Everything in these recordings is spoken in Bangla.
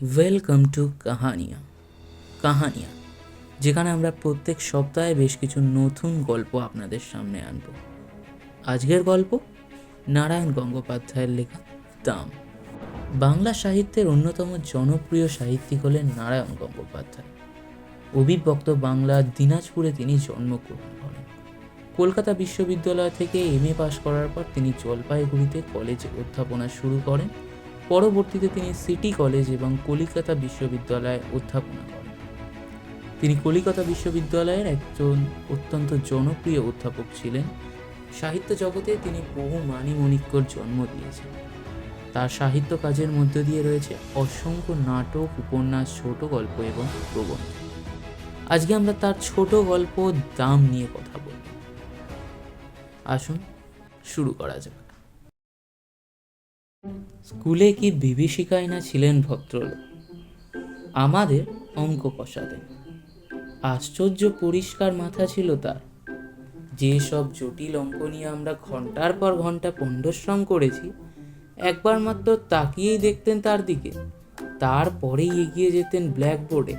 ওয়েলকাম টু কাহানিয়া, যেখানে আমরা প্রত্যেক সপ্তাহে বেশ কিছু নতুন গল্প আপনাদের সামনে আনব। আজকের গল্প নারায়ণ গঙ্গোপাধ্যায়ের লেখা দাম। বাংলা সাহিত্যের অন্যতম জনপ্রিয় সাহিত্যিক হলেন নারায়ণ গঙ্গোপাধ্যায়। অবিভক্ত বাংলার দিনাজপুরে তিনি জন্মগ্রহণ করেন। কলকাতা বিশ্ববিদ্যালয় থেকে এমএ পাশ করার পর তিনি জলপাইগুড়িতে কলেজে অধ্যাপনা শুরু করেন। পরবর্তীতে তিনি সিটি কলেজ এবং কলিকাতা বিশ্ববিদ্যালয়ে অধ্যাপনা করেন। তিনি কলিকাতা বিশ্ববিদ্যালয়ের একজন অত্যন্ত জনপ্রিয় অধ্যাপক ছিলেন। সাহিত্য জগতে তিনি বহু মানিমণিক্যর জন্ম দিয়েছেন। তার সাহিত্য কাজের মধ্য দিয়ে রয়েছে অসংখ্য নাটক, উপন্যাস, ছোট গল্প এবং প্রবন্ধ। আজকে আমরা তার ছোট গল্প দাম নিয়ে কথা বলব। আসুন শুরু করা যাক। স্কুলে কি বিভীষিকায় না ছিলেন ভদ্রলোক। আমাদের অঙ্ক কষাতেন। আশ্চর্য পরিষ্কার মাথা ছিল তার। যে সব জটিল অঙ্ক নিয়ে আমরা ঘন্টার পর ঘন্টা পণ্ডশ্রম করেছি, একবার মাত্র তাকিয়েই দেখতেন তার দিকে, তারপরেই এগিয়ে যেতেন ব্ল্যাকবোর্ডে।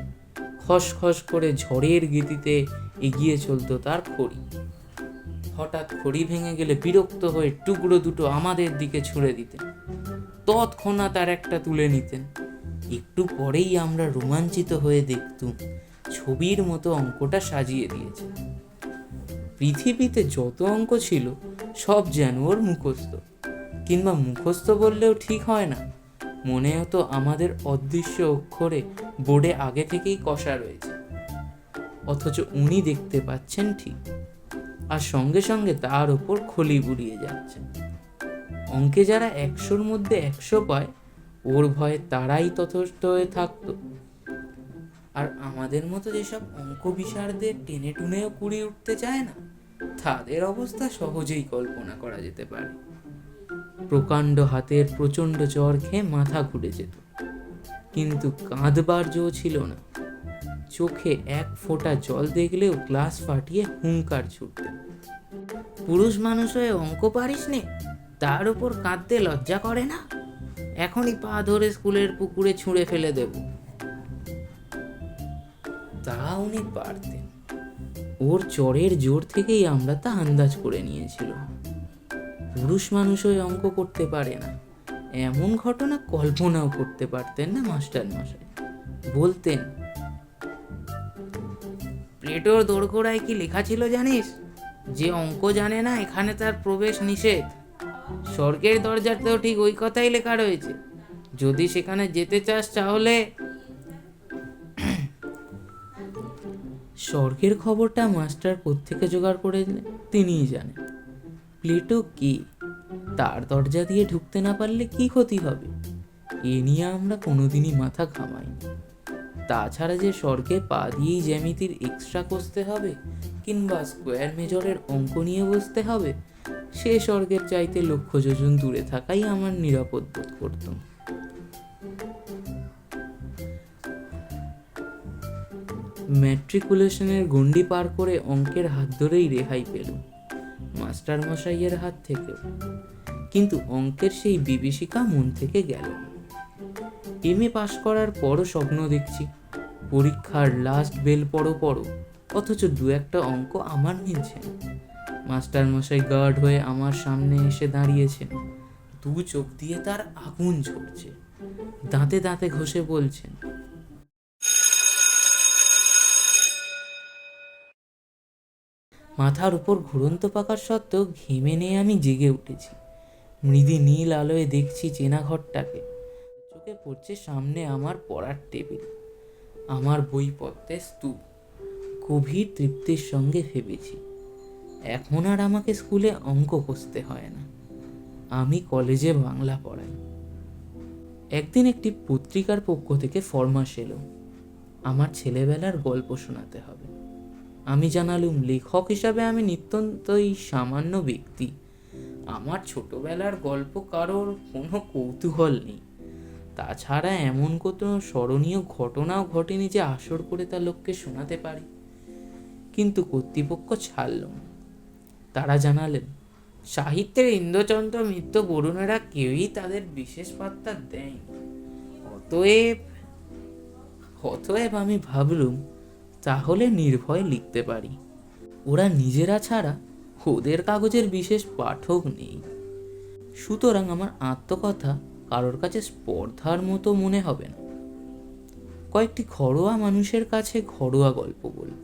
খসখস করে ঝড়ের গতিতে এগিয়ে চলতো তার খড়ি। হঠাৎ খড়ি ভেঙে গেলে বিরক্ত হয়ে টুকরো দুটো আমাদের দিকে ছুঁড়ে দিতেন। তৎক্ষণাৎ তার একটা তুলে নিতেন। একটু পরেই আমরা রোমাঞ্চিত হয়ে দেখতুম ছবির মতো অঙ্কটা সাজিয়ে দিয়েছে। পৃথিবীতে যত অঙ্ক ছিল সব যেন ওর মুখস্থ, কিংবা মুখস্থ বললেও ঠিক হয় না, মনে হতো আমাদের অদৃশ্য অক্ষরে বোর্ডে আগে থেকেই কষা রয়েছে, অথচ উনি দেখতে পাচ্ছেন ঠিক, আর সঙ্গে সঙ্গে তার ওপর খলি বুড়িয়ে যাচ্ছেন। অঙ্কে যারা 100-র মধ্যে 100 পায়, ওর ভয়ে তারাই তথস্থ হয়ে থাকতো। আর আমাদের মতো যেসব অঙ্ক বিশারদের টেনে টুনেও কুড়িয়ে উঠতে চায় না, তাদের অবস্থা সহজেই কল্পনা করা যেতে পারে। প্রকাণ্ড হাতের প্রচণ্ড জ্বর খেয়ে মাথা ঘুরে যেত, কিন্তু কাঁদবার জো ছিল না। চোখে এক ফোঁটা জল দেখলেও গ্লাস ফাটিয়ে হুঙ্কার ছুটতেন। পুরুষ মানুষ হয়ে অঙ্ক পারিস নে, তার উপর কাঁদতে লজ্জা করে না? এখনই পা ধরে স্কুলের পুকুরে ছুঁড়ে ফেলে দেব। তা উনি পারতেন। ওর চরের জোর থেকেই আমরা তা আন্দাজ করে নিয়েছিলাম। পুরুষ মানুষ হয়ে অঙ্ক করতে পারে না, এমন ঘটনা কল্পনাও করতে পারতেন না মাস্টার মশাই। বলতেন, প্লেটোর দোরগোড়ায় কি লেখা ছিল জানিস? যে অঙ্ক জানে না এখানে তার প্রবেশ নিষেধ। স্বর্গের দরজাতেও ঠিক ওই কথাই লেখা রয়েছে। যদি সেখানে যেতে চাস তাহলে। স্বর্গের খবরটা মাস্টার কোত্থেকে জোগাড় করে তিনিই জানেন। প্লেটো কি, তার দরজা দিয়ে ঢুকতে না পারলে কি ক্ষতি হবে, এ নিয়ে আমরা কোনোদিনই মাথা ঘামাইনি। তাছাড়া যে স্বর্গে পা দিয়েই জ্যামিতির এক্সট্রা কষতে হবে, কিংবা স্কোয়ার মেজরের অঙ্ক নিয়ে বসতে হবে, সে স্বর্গের চাইতে লক্ষ যোজন দূরে থাকাই আমার নিরাপদ বোধ করতাম। ম্যাট্রিকুলেশনের গণ্ডি পার করে অঙ্কের হাত ধরেই রেহাই পেলুম মাস্টার মশাইয়ের হাত থেকেও, কিন্তু অঙ্কের সেই বিভীষিকা মন থেকে গেল না। এমএ পাশ করার পরও স্বপ্ন দেখছি, পরীক্ষার লাস্ট বেল পড়ো, অথচ দু একটা অঙ্ক আমার মিলছে না। মাস্টার মশাই গার্ড হয়ে আমার সামনে এসে দাঁড়িয়েছেন, দু চোখ দিয়ে তার আগুন ঝরছে, দাঁতে দাঁতে ঘষে বলছেন, মাথার উপর ঘুরন্ত পাকার সত্ত্বেও ঘেমে নিয়ে আমি জেগে উঠেছি। মৃদু নীল আলোয় দেখছি চেনা ঘরটাকে। চোখে পড়ছে সামনে আমার পড়ার টেবিল, আমার বইপত্রের স্তূপ। গভীর তৃপ্তির সঙ্গে ভেবেছি, এখন আর আমাকে স্কুলে অঙ্ক কষতে হয় না, আমি কলেজে বাংলা পড়াই। একদিন একটি পত্রিকার পক্ষ থেকে ফরমাশ এলো, আমার ছেলেবেলার গল্প শোনাতে হবে। আমি জানালুম, লেখক হিসাবে আমি নিত্যন্তই সামান্য ব্যক্তি, আমার ছোটবেলার গল্প কারোর কোনো কৌতূহল নেই। তাছাড়া এমন কোনো স্মরণীয় ঘটনাও ঘটেনি যে আসর করে তা লোককে শোনাতে পারি। কিন্তু কর্তৃপক্ষ ছাড়ল না। তারা জানালেন, সাহিত্যের ইন্দ্রচন্দ্র মিত্র বরুণেরা কেউই তাদের বিশেষ পাত্তা দেয়নি, অতএব অতএব আমি ভাবলুম তাহলে নির্ভয় লিখতে পারি। ওরা নিজেরা ছাড়া ওদের কাগজের বিশেষ পাঠক নেই, সুতরাং আমার আত্মকথা কারোর কাছে স্পর্ধার মতো মনে হবে না। কয়েকটি ঘরোয়া মানুষের কাছে ঘরোয়া গল্প বলব,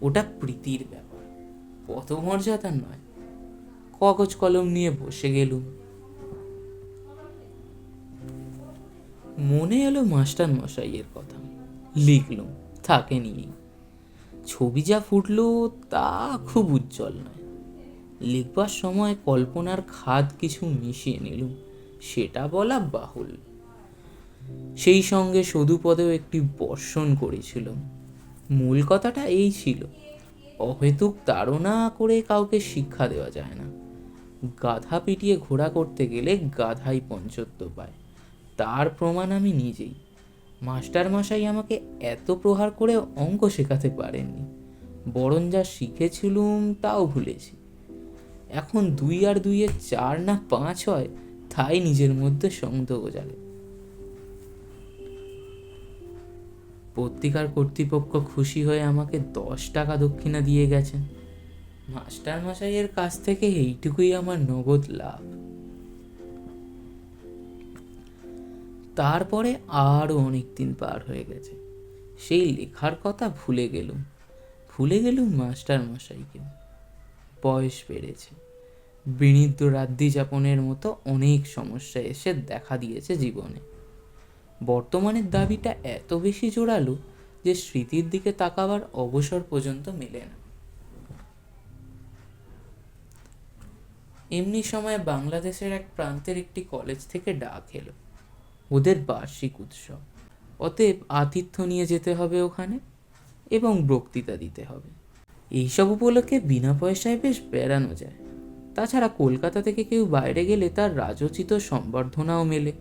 ওটা প্রীতির ব্যাপার, পদমর্যাদার নয়। কাগজ কলম নিয়ে বসে গেলুম। মনে এলো মাস্টার মশাইয়ের কথা, লিখলুম তাকে নিয়েই। ছবি যা ফুটলো তা খুব উজ্জ্বল নয়। লিখবার সময় কল্পনার খাদ কিছু মিশিয়ে নিলুম, সেটা বলা বাহুল্য। সেই সঙ্গে সদুপদেও একটি বর্ষণ করেছিল। মূল কথাটা এই ছিল, অহেতুক তাড়না করে কাউকে শিক্ষা দেওয়া যায় না। গাধা পিটিয়ে ঘোড়া করতে গেলে গাধাই পঞ্চত্ব পায়, তার প্রমাণ আমি নিজেই। মাস্টার মশাই আমাকে এত প্রহার করে অঙ্ক শেখাতে পারেননি, বরং যা শিখেছিলুম তাও ভুলেছি। এখন 2 আর 2 4 না 5 হয়, তাই নিজের মধ্যে সন্দেহ জাগে। পত্রিকার কর্তৃপক্ষ খুশি হয়ে আমাকে 10 টাকা দক্ষিণা দিয়ে গেছেন। মাস্টার মশাইয়ের কাছ থেকে এইটুকুই আমার নগদ লাভ। তারপরে আরও অনেক দিন পার হয়ে গেছে, সেই লেখার কথা ভুলে গেলুম মাস্টার মশাইকে। বয়স বেড়েছে, বিনিদ্র রাত্রি যাপনের মতো অনেক সমস্যা এসে দেখা দিয়েছে জীবনে। বর্তমানের দাবিটা এত বেশি জোরালো যে স্মৃতির দিকে তাকাবার অবসর পর্যন্ত মেলে না। এমনি সময় বাংলাদেশের এক প্রান্তের একটি কলেজ থেকে ডাক এলো, ওদের বার্ষিক উৎসব, অতএব আতিথ্য নিয়ে যেতে হবে ওখানে এবং বক্তৃতা দিতে হবে। এইসব উপলক্ষে বিনা পয়সায় বেশ বেড়ানো যায়। তাছাড়া কলকাতা থেকে কেউ বাইরে গেলে তার রাজোচিত সম্বর্ধনাও মেলে।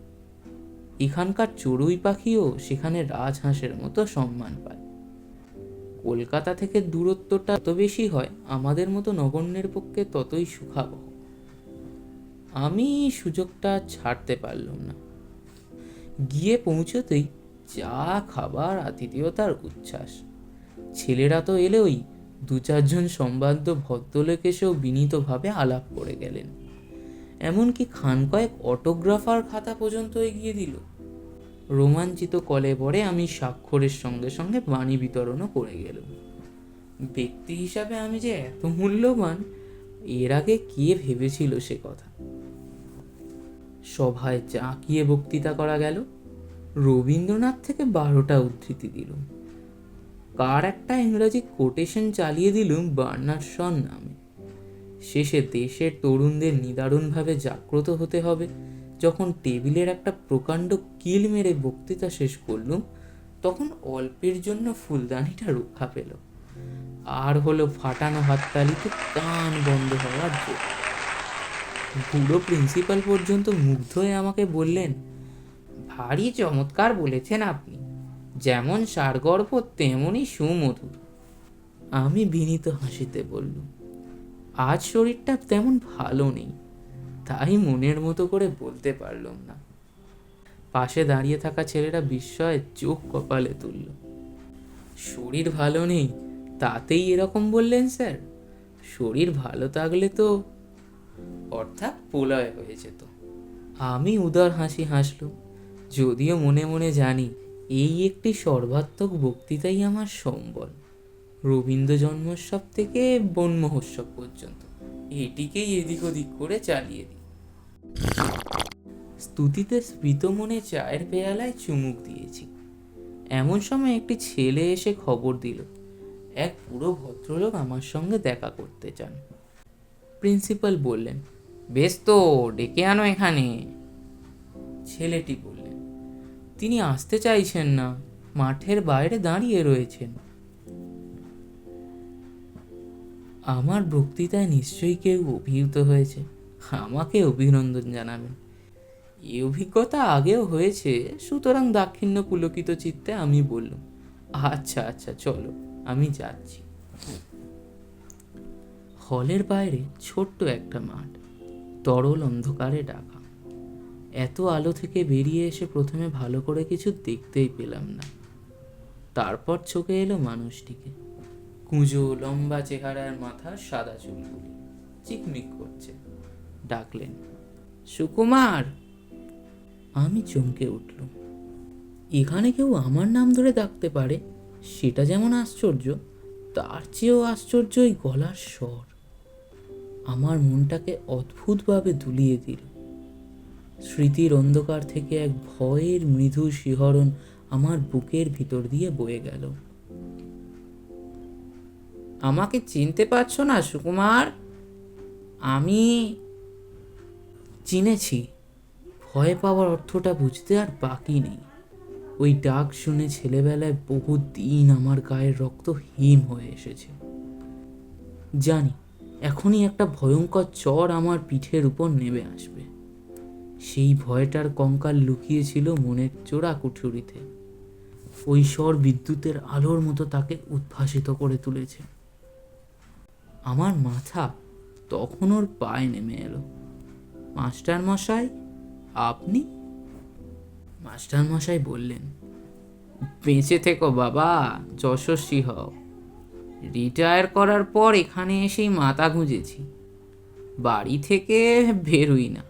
এখানকার চড়ুই পাখিও সেখানে রাজহাঁসের মতো সম্মান পায়। কলকাতা থেকে দূরত্বটা তত বেশি হয়, আমাদের মতো নগণ্যের পক্ষে ততই সুখাবহ। আমি সুযোগটা ছাড়তে পারলাম না। গিয়ে পৌঁছতেই চা খাবার আতিথেয়তার উচ্ছ্বাস। ছেলেরা তো এলেই 2-4 জন সম্বাদ্য ভদ্রলোক এসেও বিনীতভাবে আলাপ করে গেলেন। এমনকি খান কয়েক অটোগ্রাফার খাতা পর্যন্ত এগিয়ে দিল। রোমাঞ্চিত কলেবরে আমি স্বাক্ষরের সঙ্গে সঙ্গে বাণী বিতরণও করে গেলাম। ব্যক্তি হিসাবে আমি যে এত মূল্যবান, এর আগে কে ভেবেছিল সে কথা। সভায় জাঁকিয়ে বক্তৃতা করা গেল। রবীন্দ্রনাথ থেকে 12টা উদ্ধৃতি দিলুম। কার একটা ইংরাজি কোটেশন চালিয়ে দিলুম বার্নার্ড শর নামে। শেষে দেশের তরুণদের নিদারুণভাবে জাগ্রত হতে হবে যখন টেবিলের একটা প্রকাণ্ড কিল মেরে বক্তৃতা শেষ করলুম, তখন অল্পের জন্য ফুলদানিটা রক্ষা পেল। আর হলো ফাটানো হাততালিতে কান বন্ধ হওয়ার জন্য। বুড়ো প্রিন্সিপাল পর্যন্ত মুগ্ধ হয়ে আমাকে বললেন, ভারী চমৎকার বলেছেন আপনি, যেমন সারগর্ভ তেমনই সুমধুর। আমি বিনীত হাসিতে বললুম, আজ শরীরটা তেমন ভালো নেই, তাই মনের মতো করে বলতে পারলাম না। পাশে দাঁড়িয়ে থাকা ছেলেরা বিস্ময়ে চোখ কপালে তুলল। শরীর ভালো নেই তাতেই এরকম বললেন স্যার? শরীর ভালো থাকলে তো, অর্থাৎ প্রলয় হয়েছে তো। আমি উদার হাসি হাসলুম, যদিও মনে মনে জানি এই একটি সর্বাত্মক বক্তৃতাই আমার সম্বল। রবীন্দ্র জন্মোৎসব থেকে বন মহোৎসব পর্যন্ত এটিকেই এদিক ওদিক করে চালিয়ে দিই। স্তুতিতে স্ফীত মনে চায়ের পেয়ালায় চুমুক দিয়েছি। এমন সময় একটি ছেলে এসে খবর দিল, এক পুরো ভদ্রলোক আমার সঙ্গে দেখা করতে চান। প্রিন্সিপাল বললেন, বেশ তো, ডেকে আনো এখানে। ছেলেটি বললেন, তিনি আসতে চাইছেন না, মাঠের বাইরে দাঁড়িয়ে রয়েছেন। আমার বক্তৃতায় নিশ্চয়ই কেউ অভিভূত হয়েছে, আমাকে অভিনন্দন জানাবেন। এই অভিজ্ঞতা আগেও হয়েছে, সুতরাং দাক্ষিণ্য পুলকিত চিত্তে আমি বললাম, আচ্ছা আচ্ছা চলো, আমি যাচ্ছি। হলের বাইরে ছোট্ট একটা মাঠ, তরল অন্ধকারে ঢাকা। এত আলো থেকে বেরিয়ে এসে প্রথমে ভালো করে কিছু দেখতেই পেলাম না। তারপর চোখে এলো মানুষটিকে। কুঁজো লম্বা চেহারার, মাথা সাদা চুলগুলি চিকমিক করছে। ডাকলেন, সুকুমার। আমি চমকে উঠলুম। এখানে কেউ আমার নাম ধরে ডাকতে পারে, সেটা যেমন আশ্চর্য, তার চেয়েও আশ্চর্য এই গলার স্বর। আমার মনটাকে অদ্ভুতভাবে দুলিয়ে দিল। স্মৃতির অন্ধকার থেকে এক ভয়ের মৃদু শিহরণ আমার বুকের ভিতর দিয়ে বয়ে গেল। আমাকে চিনতে পারছো না সুকুমার? আমি চিনেছি। ভয় পাওয়ার অর্থটা বুঝতে আর বাকি নেই। ওই ডাক শুনে ছেলেবেলায় বহু দিন আমার গায়ের রক্ত হিম হয়ে এসেছে। জানি এখনই একটা ভয়ঙ্কর চড় আমার পিঠের উপর নেমে আসবে। সেই ভয়টার কঙ্কাল লুকিয়েছিল মনের চোরা কুঠুরিতে। ওই স্বর বিদ্যুতের আলোর মতো তাকে উদ্ভাসিত করে তুলেছে। আমার মাথা তখন ওর পায়ে নেমে এলো। মাস্টার মশাই, আপনি? মাস্টার মশাই বললেন, বেঁচে থেকো বাবা, যশস্বী হও। রিটায়ার করার পর এখানে এসেই মাথা গুঁজেছি, বাড়ি থেকে বেরোই না।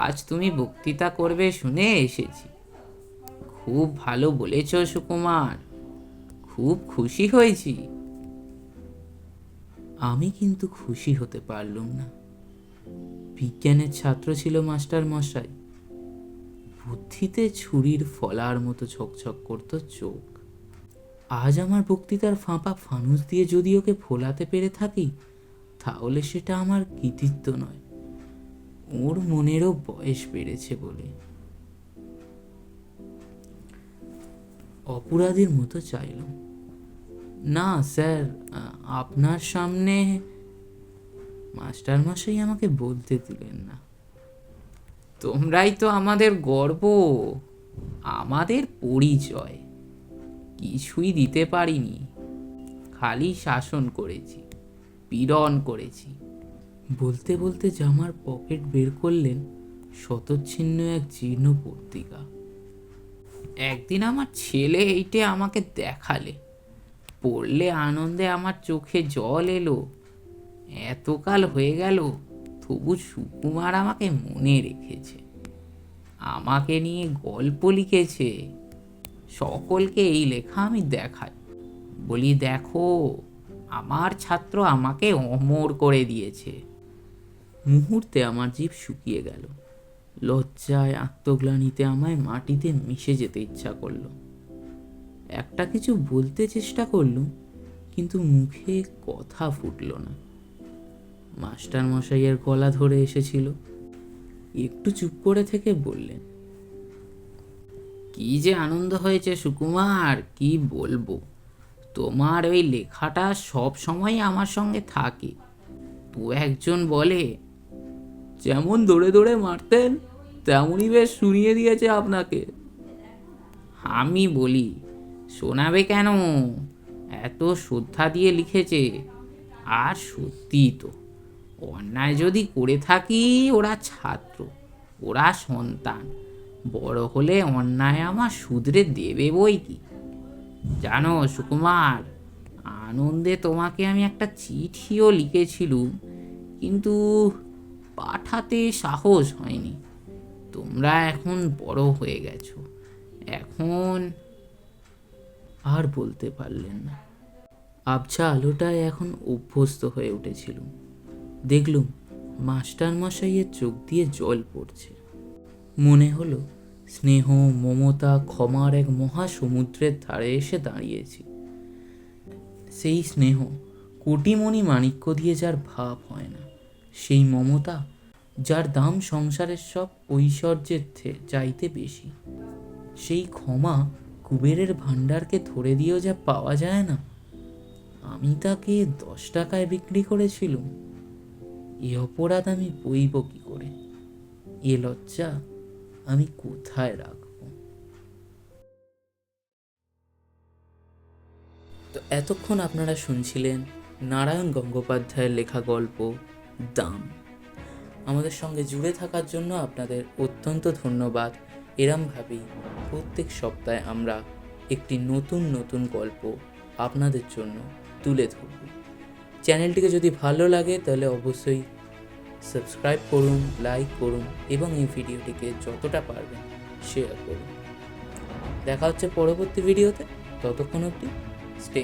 আজ তুমি বক্তৃতা করবে শুনে এসেছি। খুব ভালো বলেছ সুকুমার, খুব খুশি হয়েছি। আমি কিন্তু খুশি হতে পারলুম না। বিজ্ঞানের ছাত্র ছিল মাস্টার মশাই। বুদ্ধিতে ছুরির ফলার মতো ঝকঝক করত চোখ। আজ আমার বক্তৃতার ফাঁপা ফানুস দিয়ে যদি ওকে ফোলাতে পেরে থাকি, তাহলে সেটা আমার কৃতিত্ব নয়, ওর মনেরও বয়স বেড়েছে বলে। অপরাধীর মতো চাইল, না স্যার, আপনার সামনে। মাস্টার মশাই আমাকে বলতে দিলেন না। তোমরাই তো আমাদের গর্ব, আমাদের পরিচয়। কিছুই দিতে পারিনি, খালি শাসন করেছি, পীড়ন করেছি। বলতে বলতে জামার পকেট বের করলেন শতচ্ছিন্ন এক জীর্ণ পত্রিকা। একদিন আমার ছেলে এইটে আমাকে দেখালে, পড়লে আনন্দে আমার চোখে জল এলো। এতকাল হয়ে গেল, তবু সুকুমার আমাকে মনে রেখেছে, আমাকে নিয়ে গল্প লিখেছে। সকলকে এই লেখা আমি দেখাই, বলি দেখো আমার ছাত্র আমাকে অমর করে দিয়েছে। মুহূর্তে আমার জিভ শুকিয়ে গেল। লজ্জায়, আত্মগ্লানিতে আমায় মাটিতে মিশে যেতে ইচ্ছা করলো। একটা কিছু বলতে চেষ্টা করলুম, কিন্তু মুখে কথা ফুটল না। মাস্টার মশাইয়ের গলা ধরে এসেছিল। একটু চুপ করে থেকে বললেন, কি যে আনন্দ হয়েছে সুকুমার, কি বলবো। তোমার ওই লেখাটা সব সময় আমার সঙ্গে থাকে। তো একজন বলে, যেমন দৌড়ে দৌড়ে মারতেন তেমনই বেশ শুনিয়ে দিয়েছে আপনাকে। আমি বলি, শোনাবে কেন, এত শ্রদ্ধা দিয়ে লিখেছে। আর সত্যি তো, অন্যায় যদি করে থাকি, ওরা ছাত্র, ওরা সন্তান, বড় হলে অন্যায় আমার শুধরে দেবে বই কি। জানো সুকুমার, আনন্দে তোমাকে আমি একটা চিঠিও লিখেছিলুম, কিন্তু পাঠাতে সাহস হয়নি। তোমরা এখন বড় হয়ে গেছো, এখন। আর বলতে পারলেন না। আবছা আলোটায় এখন অভ্যস্ত হয়ে উঠেছিল। দেখলুম মাস্টার মশাইয়ের চোখ দিয়ে জল পড়ছে। মনে হলো স্নেহ, মমতা, ক্ষমার এক মহাসমুদ্রের ধারে এসে দাঁড়িয়েছি। সেই স্নেহ কোটিমণি মাণিক্য দিয়ে যার ভাব হয় না, সেই মমতা যার দাম সংসারের সব ঐশ্বর্যের চাইতে বেশি, সেই ক্ষমা কুবেরের ভাণ্ডারকে ধরে দিয়েও যা পাওয়া যায় না, আমি তাকে 10 টাকায় বিক্রি করেছিলুম। এ অপরাধ আমি বইব কি করে? এ লজ্জা আমি কোথায় রাখব? তো এতক্ষণ আপনারা শুনছিলেন নারায়ণ গঙ্গোপাধ্যায়ের লেখা গল্প দাম। আমাদের সঙ্গে জুড়ে থাকার জন্য আপনাদের অত্যন্ত ধন্যবাদ। এরমভাবেই প্রত্যেক সপ্তাহে আমরা একটি নতুন নতুন গল্প আপনাদের জন্য তুলে ধরব। চ্যানেলটিকে যদি ভালো লাগে তাহলে অবশ্যই সাবস্ক্রাইব করুন, লাইক করুন এবং এই ভিডিওটিকে যতটা পারবেন শেয়ার করুন। দেখা হচ্ছে পরবর্তী ভিডিওতে। ততক্ষণ অবধি স্টে